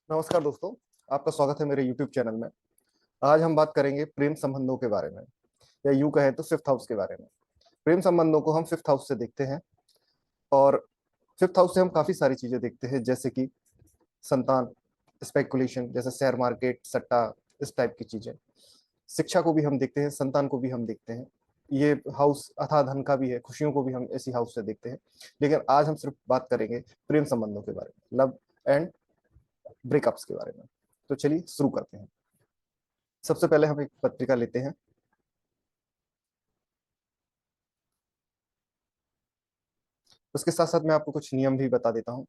नमस्कार दोस्तों। आपका स्वागत है मेरे YouTube चैनल में। आज हम बात करेंगे प्रेम संबंधों के बारे में, या यूं कहें तो फिफ्थ हाउस के बारे में। प्रेम संबंधों को हम फिफ्थ हाउस से देखते हैं, और फिफ्थ हाउस से हम काफी सारी चीजें देखते हैं, जैसे कि संतान, स्पेकुलेशन जैसे शेयर मार्केट, सट्टा, इस टाइप की चीजें। शिक्षा को भी हम देखते हैं, संतान को भी हम देखते हैं। ये हाउस अथाह धन का भी है, खुशियों को भी हम इसी हाउस से देखते हैं। लेकिन आज हम सिर्फ बात करेंगे प्रेम संबंधों के बारे में, लव एंड ब्रेकअप्स के बारे में। तो चलिए शुरू करते हैं। सबसे पहले हम एक पत्रिका लेते हैं। उसके साथ साथ मैं आपको कुछ नियम भी बता देता हूँ।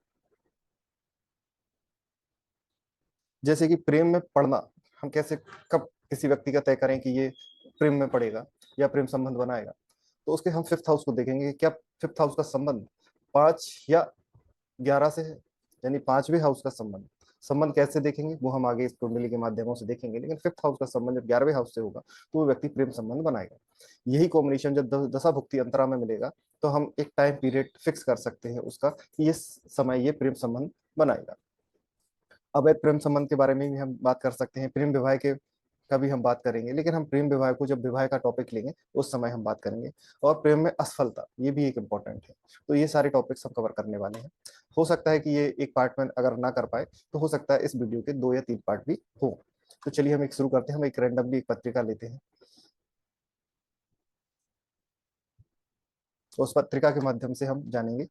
जैसे कि प्रेम में पड़ना, हम कैसे, कब किसी व्यक्ति का तय करें कि ये प्रेम में पड़ेगा या प्रेम संबंध बनाएगा। तो उसके हम फिफ्थ हाउस को देखेंगे कि क्या फिफ्थ हाउस का संबंध 5 या 11 से है, यानी पांचवें हाउस का संबंध। संबंध कैसे देखेंगे वो हम आगे इस कुंडली के माध्यमों से देखेंगे, लेकिन फिफ्थ हाउस का संबंध जब 11वें हाउस से होगा तो वो व्यक्ति प्रेम संबंध बनाएगा। यही कॉम्बिनेशन जब दशा भुक्ति अंतरा में मिलेगा तो हम एक टाइम पीरियड फिक्स कर सकते हैं उसका, कि ये समय ये प्रेम संबंध बनाएगा। अवैध प्रेम संबंध के बारे में भी हम बात कर सकते हैं, प्रेम विवाह के का भी हम बात करेंगे, लेकिन हम प्रेम विवाह को जब विवाह का टॉपिक लेंगे उस समय हम बात करेंगे। और प्रेम में असफलता, ये भी एक इम्पोर्टेंट है। तो ये सारे टॉपिक्स हम कवर करने वाले हैं। हो सकता है कि ये एक पार्ट में अगर ना कर पाए तो हो सकता है इस वीडियो के 2 या 3 पार्ट भी हो। तो चलिए हम एक शुरू करते हैं। हम एक रैंडमली एक पत्रिका लेते हैं, तो उस पत्रिका के माध्यम से हम जानेंगे।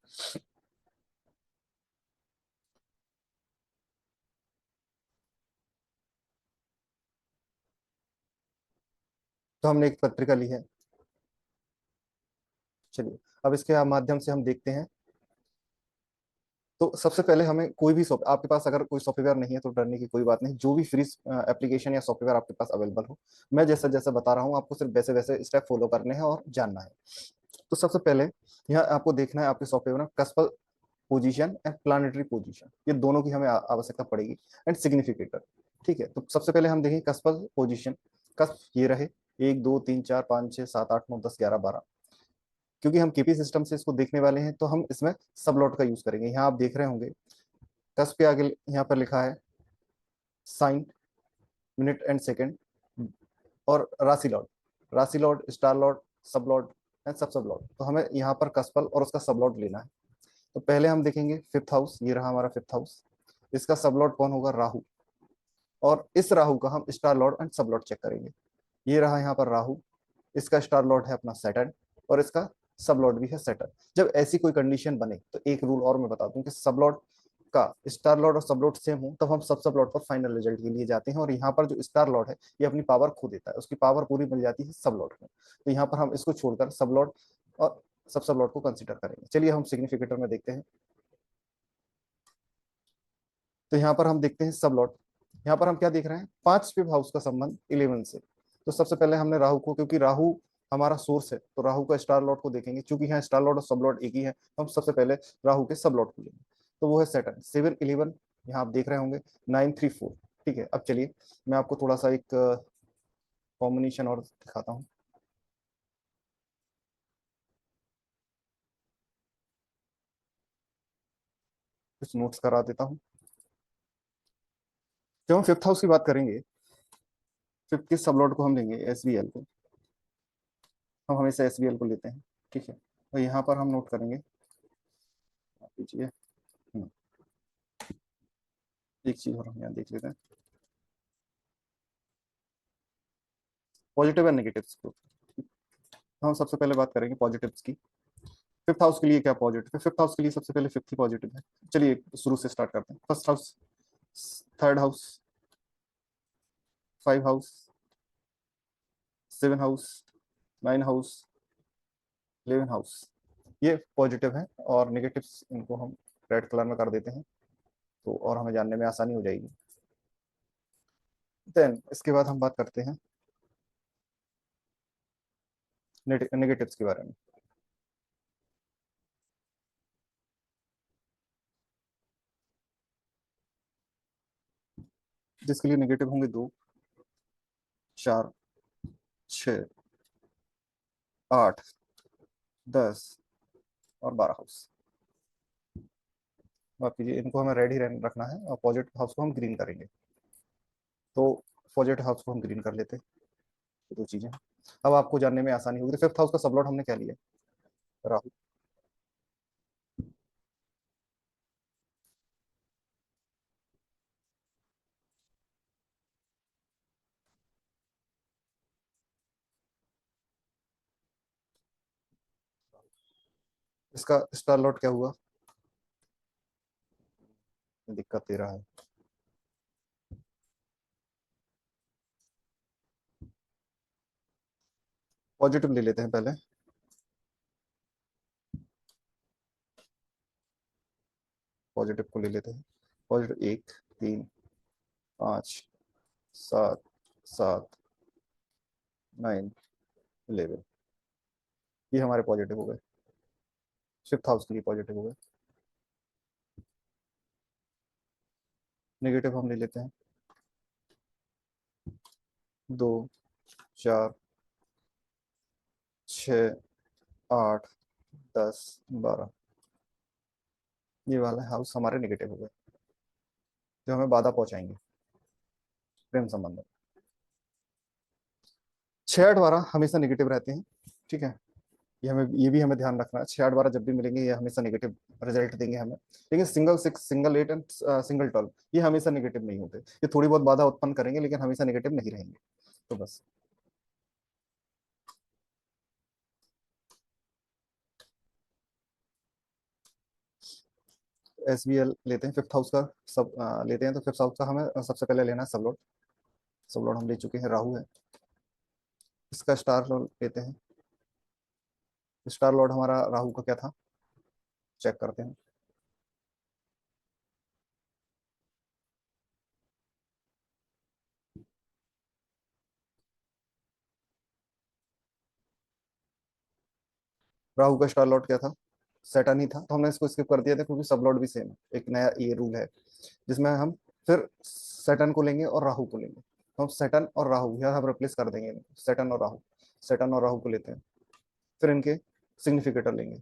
तो हमने एक पत्रिका ली है। चलिए अब इसके माध्यम से हम देखते हैं। तो सबसे पहले हमें कोई भी आपके पास अगर कोई सॉफ्टवेयर नहीं है तो डरने की कोई बात नहीं, जो भी फ्री एप्लीकेशन या सॉफ्टवेयर आपके पास अवेलेबल हो। मैं जैसा जैसा बता रहा हूँ आपको सिर्फ वैसे वैसे स्टेप फॉलो करने हैं और जानना है। तो सबसे पहले यहाँ आपको देखना है आपके सॉफ्टवेयर में कस्पल पोजीशन एंड प्लानिटरी पोजीशन, ये दोनों की हमें आवश्यकता पड़ेगी, एंड सिग्निफिकेटर। ठीक है, तो सबसे पहले हम देखें कस्पल पोजीशन। कस्प ये रहे 1 2 3 4 5 6 7 8 9 10 11 12। क्योंकि हम केपी सिस्टम से इसको देखने वाले हैं तो हम इसमें सबलॉट का यूज करेंगे। यहाँ आप देख रहे होंगे कस पे आगे यहाँ पर लिखा है साइन, मिनट एंड सेकेंड, और राशि लॉट, राशि लॉट, स्टार लॉट, सब लॉट एंड सब सब लॉट। तो हमें यहाँ पर कस्पल और उसका सब लॉट लेना है। तो पहले हम देखेंगे फिफ्थ हाउस, ये रहा हमारा फिफ्थ हाउस। इसका सब लॉट कौन होगा? राहु। और इस राहु का हम स्टार लॉट एंड सब लॉट चेक करेंगे। ये रहा यहाँ पर राहु, इसका स्टार लॉर्ड है अपना सैटर्न, और इसका सब लॉर्ड भी है सैटर्न। जब ऐसी कोई कंडीशन बने तो एक रूल और मैं बता दूं कि सब लॉर्ड का स्टार लॉर्ड और सब लॉर्ड सेम हो तब हम सब लॉर्ड पर फाइनल रिजल्ट के लिए जाते हैं। और यहाँ पर जो स्टार लॉर्ड है ये अपनी पावर खो देता है, उसकी पावर पूरी मिल जाती है सब लॉर्ड में। तो यहाँ पर हम इसको छोड़कर सब लॉर्ड और सब लॉर्ड को कंसिडर करेंगे। चलिए हम सिग्निफिकेटर में देखते हैं। तो यहाँ पर हम देखते हैं सब लॉर्ड। यहाँ पर हम क्या देख रहे हैं? पांचवें हाउस का संबंध 11 से। तो सबसे पहले हमने राहु को, क्योंकि राहु हमारा सोर्स है, तो राहु का स्टार लॉर्ड को देखेंगे। चूंकि यहाँ स्टार लॉर्ड और सब लॉर्ड एक ही है, तो हम सबसे पहले राहु के सब लॉर्ड को लेंगे। तो वो है सैटर्न 7 11। यहाँ आप देख रहे होंगे 9 3 4। ठीक है, अब चलिए मैं आपको थोड़ा सा एक कॉम्बिनेशन और दिखाता हूँ, कुछ नोट्स करा देता हूँ। जब हम फिफ्थ हाउस की बात करेंगे, फिफ्थ के सब लॉर्ड को हम लेंगे SBL को। हम हमेशा SBL को लेते हैं। ठीक है, तो यहाँ पर हम नोट करेंगे, लीजिए। एक चीज और हम यहाँ देख लेते हैं, पॉजिटिव एंड नेगेटिव्स को। हम सबसे पहले बात करेंगे पॉजिटिव्स की। फिफ्थ हाउस के लिए क्या पॉजिटिव है? फिफ्थ हाउस के लिए सबसे पहले फिफ्थ ही पॉजिटिव है। चलिए शुरू से स्टार्ट करते हैं। First house, third house, 5 house, 7 house, 9 house, 11 house, ये पॉजिटिव है। और नेगेटिव्स इनको हम रेड कलर में कर देते हैं, तो और हमें जानने में आसानी हो जाएगी। देन इसके बाद हम बात करते हैं नेगेटिव्स के बारे में। जिसके लिए नेगेटिव होंगे 2 4 6 8 10 और 12 हाउस। माफ कीजिए, इनको हमें रेड ही रखना है और पॉजिटिव हाउस को हम ग्रीन करेंगे। तो पॉजिटिव हाउस को हम ग्रीन कर लेते हैं। ये दो चीजें अब आपको जानने में आसानी होगी। फिफ्थ हाउस का सबलॉट हमने क्या लिया? राहु। इसका स्टार लॉट क्या हुआ? दिक्कत दे रहा है। पॉजिटिव ले लेते हैं पहले। पॉजिटिव को ले लेते हैं। पॉजिटिव 1 3 5 7 7 9 11, ये हमारे पॉजिटिव हो गए। फिफ्थ हाउस के लिए पॉजिटिव हो गए। नेगेटिव हम ले लेते हैं। 2 4 6 8 10 12, ये वाला हाउस हमारे नेगेटिव हो गए, जो हमें बाधा पहुंचाएंगे प्रेम संबंध में। 6 8 12 हमेशा नेगेटिव रहते हैं। ठीक है, ये भी हमें ध्यान रखना है। 6 8 12 जब भी मिलेंगे ये हमेशा नेगेटिव रिजल्ट देंगे हमें। लेकिन सिंगल 6 सिंगल 8 एंड सिंगल 12 ये हमेशा नेगेटिव नहीं होते। ये थोड़ी बहुत बाधा उत्पन्न करेंगे लेकिन हमेशा नेगेटिव नहीं रहेंगे। तो बस SBL लेते हैं, फिफ्थ हाउस का सब लेते हैं। तो फिफ्थ हाउस का हमें सबसे पहले लेना है सबलोड। सबलोड हम ले चुके हैं, राहु है। इसका स्टार लॉर्ड लेते हैं। स्टार लॉर्ड हमारा राहु का क्या था, चेक करते हैं। राहु का स्टार लॉर्ड क्या था? सैटर्न ही था। तो हमने इसको स्किप कर दिया था क्योंकि सब लॉर्ड भी सेम है। एक नया ये रूल है जिसमें हम फिर सैटर्न को लेंगे और राहु को लेंगे। तो हम सैटर्न और राहु यहाँ हम रिप्लेस कर देंगे। सैटर्न और राहु, सैटर्न और राहु को लेते हैं। फिर इनके सिग्निफिकेटर लेंगे।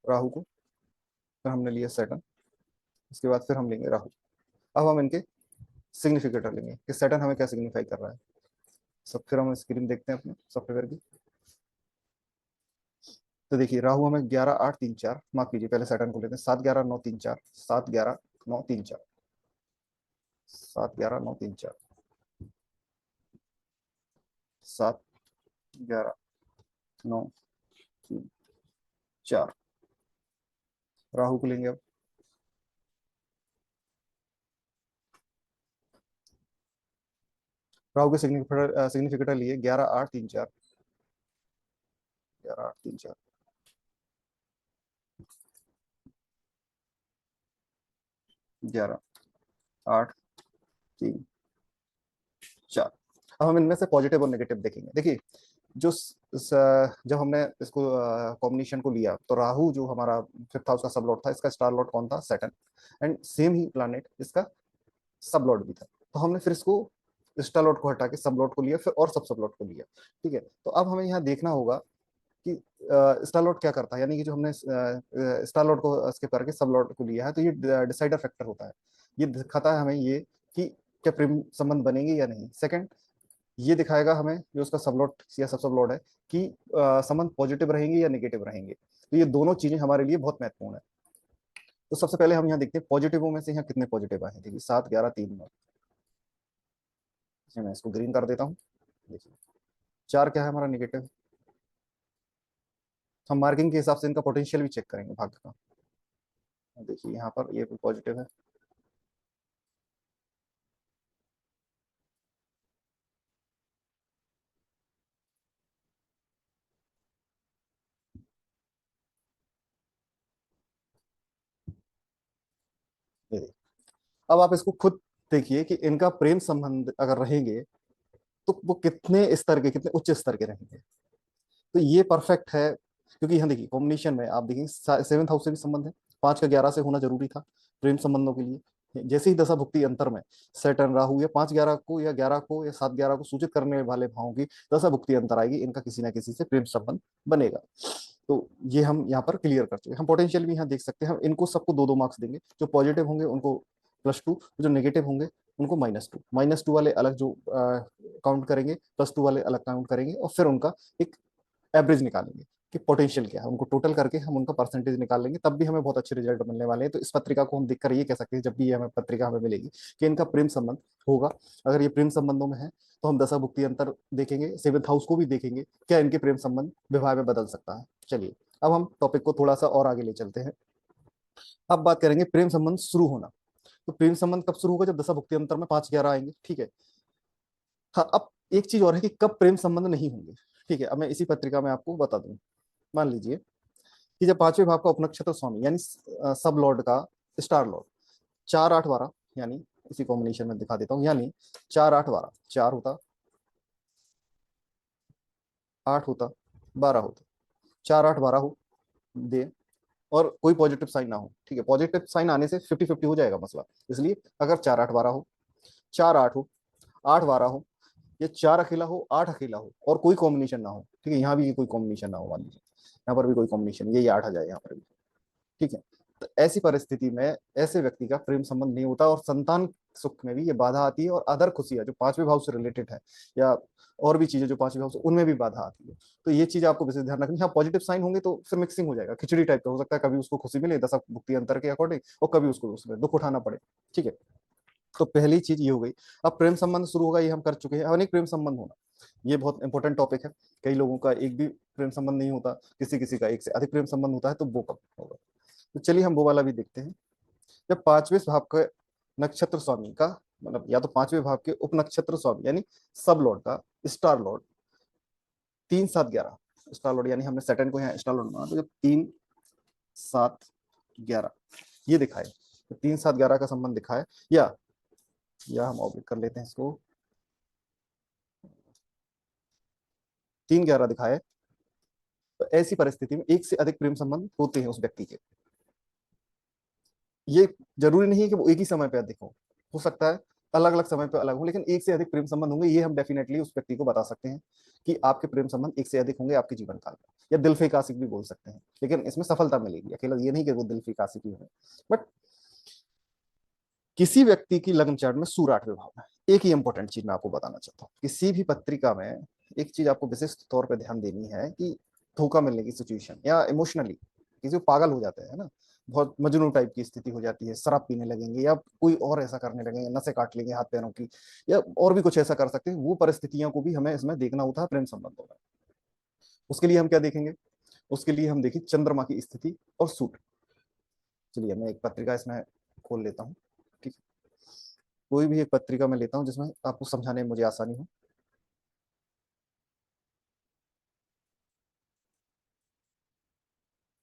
राहु को, फिर हमने लिया सैटर्न, उसके बाद फिर हम लेंगे राहु। अब हम इनके सिग्निफिकेटर लेंगे कि सैटर्न हमें क्या सिग्निफाई कर रहा है। सब फिर हम स्क्रीन देखते हैं अपने सॉफ्टवेयर की। तो देखिए राहु हमें 11 8 3 4, माफ कीजिए पहले सैटर्न को लेते हैं। 7 11 9 3 4, 7 11 9 3 4, 7 11 9 3 4, 7 11 9 3 4। राहु को लेंगे अब। राहु के सिग्निफिकेटर लिए 11 8 3 4, 11 8 3 4, 11 8 3 4। अब हम इनमें से पॉजिटिव और नेगेटिव देखेंगे। देखिए जो जब हमने इसको कॉम्बिनेशन को लिया तो राहु जो हमारा फिफ्थ हाउस का सब लॉर्ड था, इसका स्टार लॉर्ड कौन था? Saturn. And same he planet इसका सब लॉर्ड भी था। तो हमने फिर इसको स्टार लॉर्ड को हटा के सब लॉर्ड को लिया, फिर और सब लॉर्ड को लिया। ठीक है, तो अब हमें यहाँ देखना होगा कि स्टार लॉर्ड क्या करता है। यानी कि जो हमने स्टार लॉर्ड को स्किप करके सब लॉर्ड को लिया है, तो ये डिसाइडर फैक्टर होता है। ये दिखाता है हमें ये कि क्या प्रेम संबंध बनेंगे या नहीं। सेकंड, ये दिखाएगा हमें जो उसका सबलॉट या सब सब लॉर्ड है कि संबंध पॉजिटिव रहेंगे या नेगेटिव रहेंगे। तो ये दोनों चीजें हमारे लिए बहुत महत्वपूर्ण है। तो सबसे पहले हम यहाँ देखते हैं पॉजिटिवों में से यहाँ कितने पॉजिटिव आए हैं। देखिए 7 11 3 9। मैं इसको ग्रीन कर देता हूँ। देखिए 4 क्या है हमारा? नेगेटिव। हम मार्किंग के हिसाब से इनका पोटेंशियल भी चेक करेंगे भाग का। देखिए यहाँ पर ये पॉजिटिव है। ये देखिए। अब आप इसको खुद देखिए कि इनका प्रेम संबंध अगर रहेंगे तो वो कितने स्तर के, कितने उच्च स्तर के रहेंगे। तो ये परफेक्ट है क्योंकि यहाँ देखिए कॉम्बिनेशन में आप देखिए सेवंथ हाउस से भी संबंध है। 5 का 11 से होना जरूरी था प्रेम संबंधों के लिए। जैसे ही दशा भुक्ति अंतर में सैटर्न राहु या 5/11 को या 11 को या 7/11 को सूचित करने वाले भावों की दशा भुक्ति अंतर आएगी, इनका किसी ना किसी से प्रेम संबंध बनेगा। तो ये हम यहाँ पर क्लियर कर चुके हैं। हम पोटेंशियल भी यहाँ देख सकते हैं। हम इनको सबको 2-2 मार्क्स देंगे। जो पॉजिटिव होंगे उनको +2, जो नेगेटिव होंगे उनको -2। -2 वाले अलग जो काउंट करेंगे, +2 वाले अलग काउंट करेंगे, और फिर उनका एक एवरेज निकालेंगे कि पोटेंशियल क्या है। उनको टोटल करके हम उनका परसेंटेज निकाल लेंगे, तब भी हमें बहुत अच्छे रिजल्ट मिलने वाले हैं। तो इस पत्रिका को हम देखकर ये कह सकते हैं, जब भी ये हमें पत्रिका हमें मिलेगी, कि इनका प्रेम संबंध होगा। अगर ये प्रेम संबंधों में है तो हम दशा भुक्ति अंतर देखेंगे, 7th हाउस को भी देखेंगे, क्या इनके प्रेम संबंध विवाह में बदल सकता है। चलिए अब हम टॉपिक को थोड़ा सा और आगे ले चलते हैं। अब बात करेंगे प्रेम संबंध शुरू होना। तो प्रेम संबंध कब शुरू होगा? जब दशा भुक्ति अंतर में 5/11 आएंगे, ठीक है। हाँ, अब एक चीज और है कि कब प्रेम संबंध नहीं होंगे, ठीक है। अब मैं इसी पत्रिका में आपको बता दूं। मान लीजिए कि जब 5वें भाव का उपनक्षत्र स्वामी यानी सब लॉर्ड का स्टार लॉर्ड 4, 8, 12, यानी इसी कॉम्बिनेशन में दिखा देता हूँ, यानी 4, 8, 12, 4 होता, 8 होता, 12 होता, 4, 8, 12 हो दे, और कोई पॉजिटिव साइन ना हो, ठीक है। पॉजिटिव साइन आने से 50-50 हो जाएगा मसला। इसलिए अगर 4, 8, 12 हो, 4, 8 हो, 8, 12 हो, ये 4 अकेला हो, 8 अकेला हो, और कोई कॉम्बिनेशन ना हो, ठीक है। यहाँ भी कोई कॉम्बिनेशन ना हो, मान लीजिए यहाँ पर भी कोई कॉम्बिनेशन, ये 8 आ जाए यहाँ पर भी, ठीक है। तो ऐसी परिस्थिति में ऐसे व्यक्ति का प्रेम संबंध नहीं होता, और संतान सुख में भी ये बाधा आती है, और अदर खुशियां जो 5वें भाव से रिलेटेड है, या और भी चीजें जो 5वें भाव से, उनमें भी बाधा आती है। तो ये चीज आपको विशेष ध्यान रखनी है। हाँ, पॉजिटिव साइन होंगे तो फिर मिक्सिंग हो जाएगा, खिचड़ी टाइप का हो सकता है। कभी उसको खुशी मिले दशा भुक्ति अंतर के अकॉर्डिंग, और कभी उसको उसमें दुख उठाना पड़े, ठीक है। तो पहली चीज ये हो गई। अब प्रेम संबंध शुरू होगा, ये हम कर चुके हैं। अनेक प्रेम संबंध होना, ये बहुत इंपॉर्टेंट टॉपिक है। कई लोगों का एक भी प्रेम संबंध नहीं होता, किसी किसी का एक से अधिक प्रेम संबंध होता है, तो वो कब होगा? तो चलिए हम वो वाला भी देखते हैं। जब 5वें भाव के नक्षत्र स्वामी का, मतलब या तो 5वें भाव के उप नक्षत्र स्वामी यानी सब लॉर्ड का स्टार लॉर्ड 3, 7, 11, स्टार लॉर्ड यानी हमने सैटर्न को यहाँ स्टार लॉर्ड माना, तो जब 3, 7, 11 ये दिखाए, तो 3, 7, 11 का संबंध दिखाए, या हम ऑब्लिक कर लेते हैं इसको, 3, 11 दिखाए, तो ऐसी परिस्थिति में एक से अधिक प्रेम संबंध होते हैं उस व्यक्ति के। ये जरूरी नहीं है कि वो एक ही समय पे अधिक हो सकता है अलग अलग समय पे अलग हो, लेकिन एक से अधिक प्रेम संबंध होंगे, ये हम डेफिनेटली उस व्यक्ति को बता सकते हैं कि आपके प्रेम संबंध एक से अधिक होंगे आपके जीवन काल में। या दिल फे कासिक भी बोल सकते हैं, लेकिन इसमें सफलता मिलेगी, अकेला ये नहीं कि वो दिल फे कासिक ही हो। बट किसी व्यक्ति की लग्न चार्ट में सूर्य 8वें भाव में, एक ही इंपॉर्टेंट चीज मैं आपको बताना चाहता हूँ। किसी भी पत्रिका में एक चीज आपको विशिष्ट तौर पर ध्यान देनी है कि धोखा मिलने की सिचुएशन, या इमोशनली किसी को पागल हो जाते हैं ना, बहुत मजनू टाइप की स्थिति हो जाती है, शराब पीने लगेंगे या कोई और ऐसा करने लगेंगे, नसें काट लेंगे हाथ पैरों की, या और भी कुछ ऐसा कर सकते हैं, वो परिस्थितियों को भी हमें इसमें देखना होता है प्रेम संबंधों में। उसके लिए हम क्या देखेंगे? उसके लिए हम देखें चंद्रमा की स्थिति और सूट। चलिए मैं एक पत्रिका इसमें खोल लेता हूँ, ठीक है। कोई भी एक पत्रिका में लेता हूँ जिसमें आपको समझाने में मुझे आसानी हो।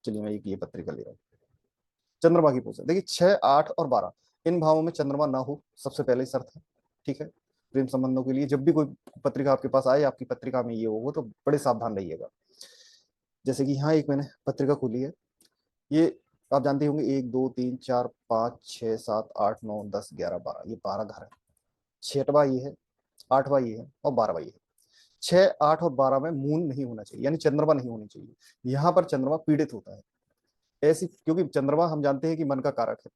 चलिए मैं एक ये पत्रिका ले रहा हूँ। चंद्रमा की पोजीशन देखिए, 6, 8 और 12 इन भावों में चंद्रमा ना हो, सबसे पहले शर्त है, ठीक है। प्रेम संबंधों के लिए जब भी कोई पत्रिका आपके पास आए, आपकी पत्रिका में ये हो तो बड़े सावधान रहिएगा। जैसे कि यहाँ एक मैंने पत्रिका खोली है, ये आप जानते होंगे 1, 2, 3, 4, 5, 6, 7, 8, 9, 10, 11, 12, ये 12 घर है। 6वां ये है, 8वां ये है, और 12वां ये है। 6, 8 और 12 में मून नहीं होना चाहिए, यानी चंद्रमा नहीं होनी चाहिए। यहाँ पर चंद्रमा पीड़ित होता है, ऐसी, क्योंकि चंद्रमा हम जानते हैं कि मन का कारक है।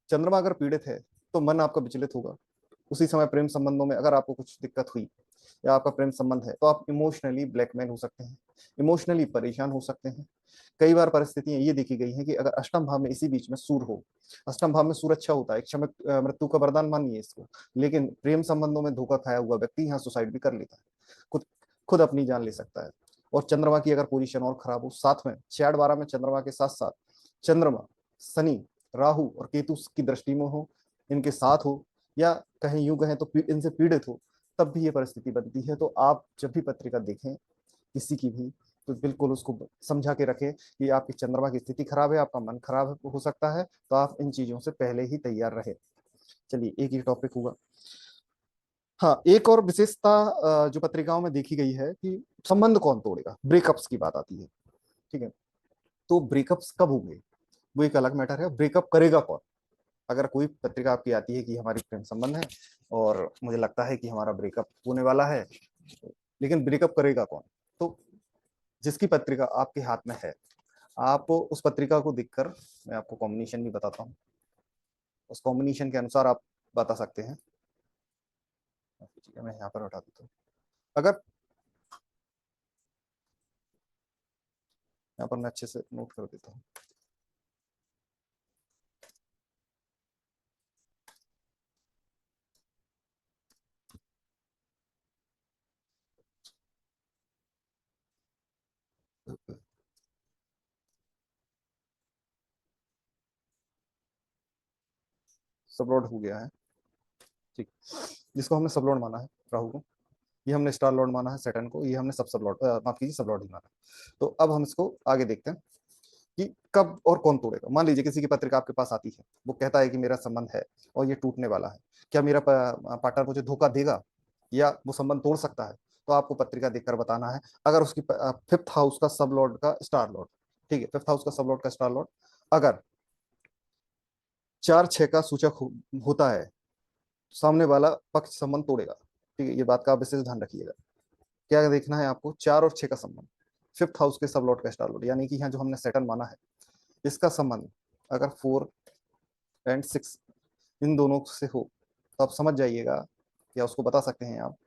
चंद्रमा अगर पीड़ित है तो मन आपका विचलित होगा। उसी समय प्रेम संबंधों में अगर आपको कुछ दिक्कत हुई, या आपका प्रेम संबंध है, तो आप इमोशनली ब्लैकमेल हो सकते हैं, इमोशनली परेशान हो सकते हैं। कई बार परिस्थितियां ये देखी गई हैं कि अगर अष्टम भाव में इसी बीच में सूर्य हो, अष्टम भाव में सूर्य अच्छा होता है, क्षमिक मृत्यु का वरदान मानिए इसको, लेकिन प्रेम संबंधों में धोखा खाया हुआ व्यक्ति यहाँ सुसाइड भी कर लेता है, खुद खुद अपनी जान ले सकता है। और चंद्रमा की अगर पोजीशन और खराब हो, साथ में 6, 8, 12 में चंद्रमा के साथ साथ चंद्रमा, शनि, राहु और केतु की दृष्टि में हो, इनके साथ हो, या कहें यूं कहें तो इनसे पीड़ित हो, तब भी ये परिस्थिति बनती है। तो आप जब भी पत्रिका देखें किसी की भी, तो बिल्कुल उसको समझा के रखें कि आपकी चंद्रमा की स्थिति खराब है, आपका मन खराब हो सकता है, तो आप इन चीजों से पहले ही तैयार रहे। चलिए एक ही टॉपिक हुआ। हाँ, एक और विशेषता जो पत्रिकाओं में देखी गई है कि संबंध कौन तोड़ेगा, ब्रेकअप्स की बात आती है, ठीक है। तो ब्रेकअप्स कब होंगे वो एक अलग मैटर है, ब्रेकअप करेगा कौन, अगर कोई पत्रिका आपकी आती है कि हमारी प्रेम संबंध है और मुझे लगता है कि हमारा ब्रेकअप होने वाला है, लेकिन ब्रेकअप करेगा कौन, तो जिसकी पत्रिका आपके हाथ में है, आप उस पत्रिका को देखकर, मैं आपको कॉम्बिनेशन भी बताता हूँ, उस कॉम्बिनेशन के अनुसार आप बता सकते हैं। मैं यहाँ पर उठा देता हूँ। अगर यहाँ पर मैं अच्छे से नोट कर देता हूँ। सबलॉर्ड हो गया है, ठीक, जिसको हमने सबलॉर्ड माना है राहु को, ये हमने स्टार लॉर्ड माना है सैटर्न को, ये हमने सब सबलॉर्ड, माफ कीजिए, सबलॉर्ड ही माना है। तो अब हम इसको आगे देखते हैं कि कब और कौन तोड़ेगा। मान लीजिए किसी की पत्रिका आपके पास आती है, वो कहता है कि मेरा संबंध है और ये टूटने वाला है, क्या मेरा पार्टनर मुझे धोखा देगा या वो संबंध तोड़ सकता है, तो आपको पत्रिका देखकर बताना है। अगर उसकी फिफ्थ हाउस का सब लॉर्ड का स्टार लॉर्ड, ठीक है, फिफ्थ हाउस का सब लॉर्ड का स्टार लॉर्ड अगर 4-6 का सूचक होता है, सामने वाला पक्ष संबंध तोड़ेगा। ठीक है, ये बात का आप विशेष ध्यान रखिएगा। क्या देखना है आपको, 4 और 6 का संबंध, फिफ्थ हाउस के सब लॉर्ड का स्टार लॉर्ड, यानी कि यहाँ जो हमने सेटन माना है, इसका संबंध अगर 4 और 6 इन दोनों से हो, तो आप समझ जाइएगा या उसको बता सकते हैं आप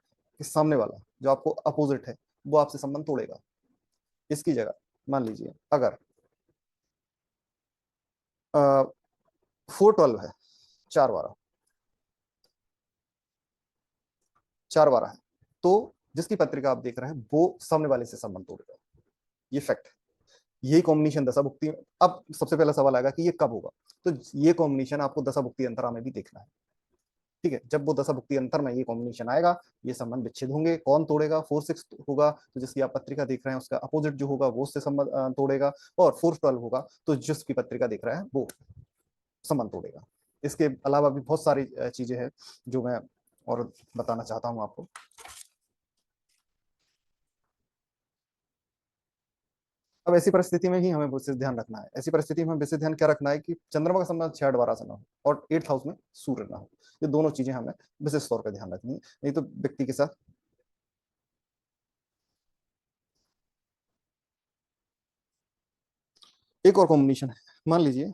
कि सामने वाला जो आपको अपोजिट है वो आपसे संबंध तोड़ेगा। इसकी जगह मान लीजिए अगर 4-12 है, 4-12, 4-12 है, तो जिसकी पत्रिका आप देख रहे हैं वो सामने वाले से संबंध तोड़ेगा। ये फैक्ट, यही कॉम्बिनेशन दशा भुक्ति। अब सबसे पहला सवाल आएगा कि ये कब होगा, तो ये कॉम्बिनेशन आपको दशा भुक्ति अंतरा में भी देखना है। ठीक है, जब वो दशा भुक्ति अंतर में ये कॉम्बिनेशन आएगा, ये संबंध विच्छेद होंगे। कौन तोड़ेगा, 4-6 होगा तो जिसकी आप पत्रिका देख रहे हैं उसका अपोजिट जो होगा वो उससे संबंध तोड़ेगा, और 4-12 होगा तो जिसकी पत्रिका देख रहा है वो संबंध तोड़ेगा। इसके अलावा भी बहुत सारी चीजें हैं जो मैं और बताना चाहता हूँ आपको। अब ऐसी परिस्थिति में ही हमें विशेष ध्यान रखना है, ऐसी परिस्थिति में हमें विशेष ध्यान क्या रखना है कि चंद्रमा का संबंध 6-8-12 से ना हो और 8th हाउस में सूर्य ना हो। ये दोनों चीजें हमें विशेष तौर पर ध्यान रखनी है, नहीं तो व्यक्ति के साथ। एक और कॉम्बिनेशन है, मान लीजिए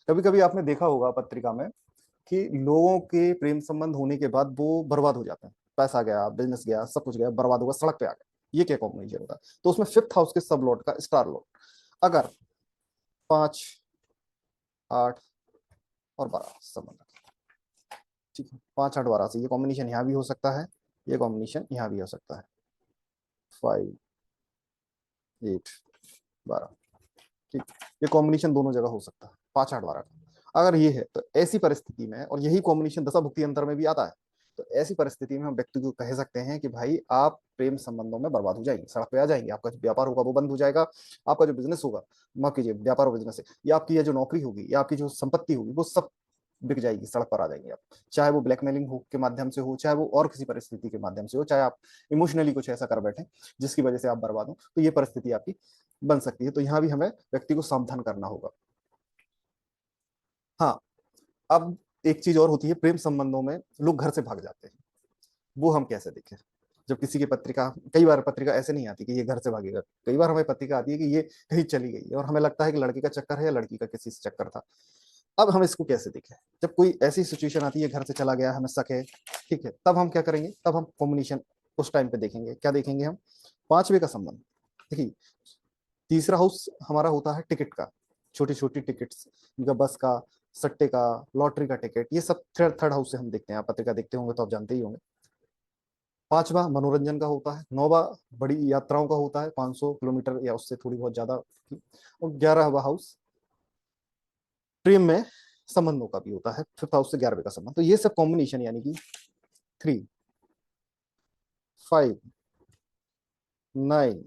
कभी कभी आपने देखा होगा पत्रिका में कि लोगों के प्रेम संबंध होने के बाद वो बर्बाद हो जाते हैं, पैसा गया, बिजनेस गया, सब कुछ गया, बर्बाद होगा, सड़क पे आ गया। ये क्या कॉम्बिनेशन होता है, तो उसमें फिफ्थ हाउस के सब लॉर्ड का स्टार लॉर्ड अगर 5-8 और 12 संबंध, ठीक है, 5-8-12 से ये कॉम्बिनेशन यहाँ भी हो सकता है, ये कॉम्बिनेशन यहाँ भी हो सकता है, 5-8-12, ठीक, ये कॉम्बिनेशन दोनों जगह हो सकता है 5-8-12 का। अगर ये है तो ऐसी परिस्थिति में, और यही कॉम्बिनेशन दशा भुक्ति अंतर में भी आता है, तो ऐसी परिस्थिति में हम व्यक्ति को कह सकते हैं कि भाई आप प्रेम संबंधों में बर्बाद हो जाएंगे, सड़क पे आ जाएंगे, आपका जो व्यापार होगा वो बंद हो जाएगा, आपका जो बिजनेस होगा, माफ कीजिए व्यापार और बिजनेस है, या आपकी ये जो नौकरी होगी या आपकी जो संपत्ति होगी वो सब बिक जाएगी, सड़क पर आ जाएंगे आप। चाहे वो ब्लैकमेलिंग हो के माध्यम से हो, चाहे वो और किसी परिस्थिति के माध्यम से हो, चाहे आप इमोशनली कुछ ऐसा कर बैठे जिसकी वजह से आप बर्बाद हो, तो ये परिस्थिति आपकी बन सकती है। तो यहाँ भी हमें व्यक्ति को सावधान करना होगा। हाँ, अब एक चीज और होती है, प्रेम संबंधों में लोग घर से भाग जाते हैं, वो हम कैसे देखें। जब किसी की पत्रिका, कई बार पत्रिका ऐसे नहीं आती कि ये घर से भागेगा, कई बार हमें पत्रिका आती है कि ये कहीं चली गई है और हमें लगता है कि लड़के का चक्कर है या लड़की का किसी से चक्कर था। अब हम इसको कैसे देखें, जब कोई ऐसी सिचुएशन आती है घर से चला गया, हमें शक है, ठीक है, तब हम क्या करेंगे, तब हम कॉम्बिनेशन उस टाइम पे देखेंगे। क्या देखेंगे हम, 5वें का संबंध। देखिए, तीसरा हाउस हमारा होता है टिकट का, छोटी छोटी टिकट्स, इनका बस का, सट्टे का, लॉटरी का टिकट, ये सब थर्ड थर्ड हाउस से हम देखते हैं। आप पत्रिका देखते होंगे तो आप जानते ही होंगे। 5वां मनोरंजन का होता है, 9वां बड़ी यात्राओं का होता है, 500 किलोमीटर या उससे थोड़ी बहुत ज्यादा की, और 11वां हाउस प्रेम में संबंधों का भी होता है, फिफ्थ हाउस से 11वें का संबंध। तो ये सब कॉम्बिनेशन यानी कि 3, 5, 9,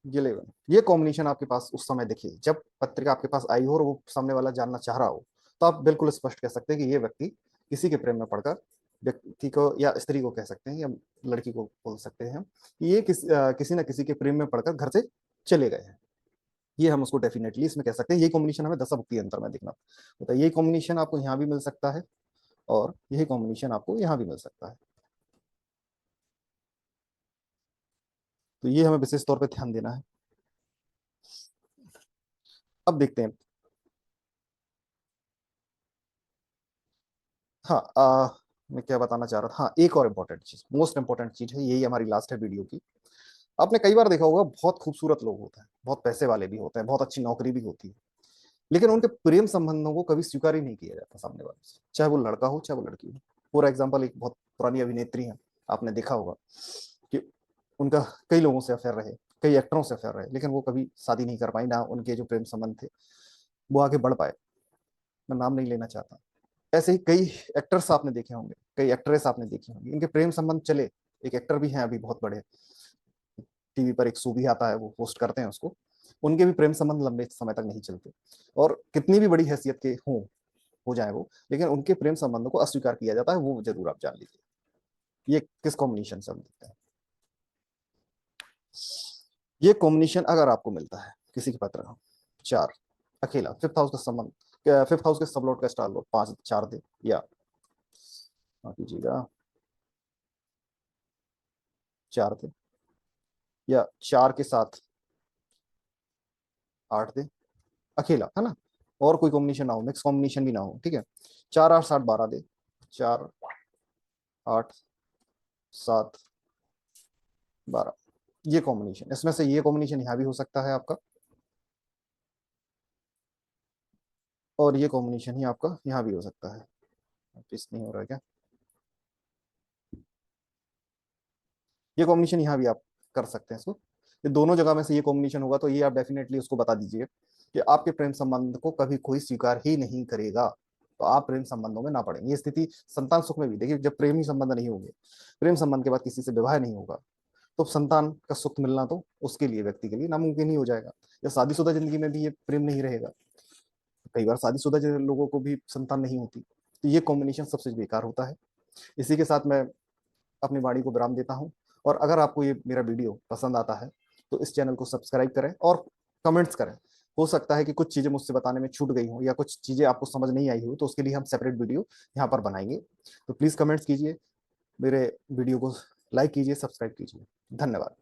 11, ये कॉम्बिनेशन आपके पास उस समय देखिए जब पत्रिका आपके पास आई हो और वो सामने वाला जानना चाह रहा हो, तो आप बिल्कुल स्पष्ट कह सकते हैं कि ये व्यक्ति किसी के प्रेम में पड़कर, व्यक्ति को या स्त्री को कह सकते हैं या लड़की को बोल सकते हैं कि ये किसी न किसी के प्रेम में पड़कर घर से चले गए हैं। ये हम उसको डेफिनेटली इसमें कह सकते हैं। यही कॉम्बिनेशन हमें दशा अंतर में देखना होता है। यही कॉम्बिनेशन आपको यहाँ भी मिल सकता है और यही कॉम्बिनेशन आपको यहाँ भी मिल सकता है। तो ये हमें विशेष तौर पे ध्यान देना है। अब देखते हैं। हाँ, मैं क्या बताना चाह रहा था, हाँ, एक और इम्पोर्टेंट चीज, मोस्ट इंपॉर्टेंट चीज है, यही हमारी लास्ट है वीडियो की। आपने कई बार देखा होगा, बहुत खूबसूरत लोग होते हैं, बहुत पैसे वाले भी होते हैं, बहुत अच्छी नौकरी भी होती है, लेकिन उनके प्रेम संबंधों को कभी स्वीकार ही नहीं किया जाता सामने वाले से, चाहे वो लड़का हो चाहे वो लड़की हो। फॉर एग्जाम्पल, एक बहुत पुरानी अभिनेत्री है, आपने देखा होगा कि उनका कई लोगों से अफेयर रहे, कई एक्टरों से अफेयर रहे, लेकिन वो कभी शादी नहीं कर पाई, ना उनके जो प्रेम संबंध थे वो आगे बढ़ पाए। मैं नाम नहीं लेना चाहता। ऐसे ही कई एक्टर्स आपने देखे होंगे, कई एक्ट्रेस आपने देखी होंगी, इनके प्रेम संबंध चले। एक एक्टर भी हैं अभी बहुत बड़े, टीवी पर एक शो भी आता है, वो होस्ट करते हैं उसको। उनके भी प्रेम संबंध लंबे समय तक नहीं चलते, और कितनी भी बड़ी हैसियत के हों, हो जाए वो, लेकिन उनके प्रेम संबंधों को अस्वीकार किया जाता है, वो जरूर आप जान लीजिए। ये किस कॉम्बिनेशन से हम देखते हैं। ये कॉम्बिनेशन अगर आपको मिलता है किसी के पत्र, चार, अकेला, फिफ्थ हाउस का संबंध, फिफ्थ हाउस के सब लॉर्ड का स्टार लॉर्ड, पांच चार दे, या माफ कीजिएगा, चार दे, या चार के साथ आठ दे, अकेला है ना, और कोई कॉम्बिनेशन ना हो, मिक्स कॉम्बिनेशन भी ना हो, ठीक है। चार आठ सात बारह दे, चार आठ सात बारह, ये कॉम्बिनेशन, इसमें से ये कॉम्बिनेशन यहाँ भी हो सकता है आपका, और ये कॉम्बिनेशन ही आपका यहाँ भी हो सकता है। इस नहीं हो रहा है क्या, ये कॉम्बिनेशन यहाँ भी आप कर सकते हैं इसको। ये दोनों जगह में से ये कॉम्बिनेशन होगा, तो ये आप डेफिनेटली उसको बता दीजिए कि आपके प्रेम संबंध को कभी कोई स्वीकार ही नहीं करेगा, तो आप प्रेम संबंधों में ना पड़ेंगे। ये स्थिति संतान सुख में भी देखिए, जब प्रेम ही संबंध नहीं होंगे, प्रेम संबंध के बाद किसी से विवाह नहीं होगा, तो संतान का सुख मिलना तो उसके लिए, व्यक्ति के लिए नामुमकिन ही हो जाएगा। या शादीशुदा जिंदगी में भी ये प्रेम नहीं रहेगा, कई बार शादीशुदा लोगों को भी संतान नहीं होती, तो ये कॉम्बिनेशन सबसे बेकार होता है। इसी के साथ मैं अपनी वाणी को विराम देता हूं, और अगर आपको ये मेरा वीडियो पसंद आता है तो इस चैनल को सब्सक्राइब करें और कमेंट्स करें। हो सकता है कि कुछ चीजें मुझसे बताने में छूट गई हो, या कुछ चीजें आपको समझ नहीं आई हो, तो उसके लिए हम सेपरेट वीडियो यहाँ पर बनाएंगे। तो प्लीज कमेंट्स कीजिए, मेरे वीडियो को लाइक कीजिए, सब्सक्राइब कीजिए। धन्यवाद।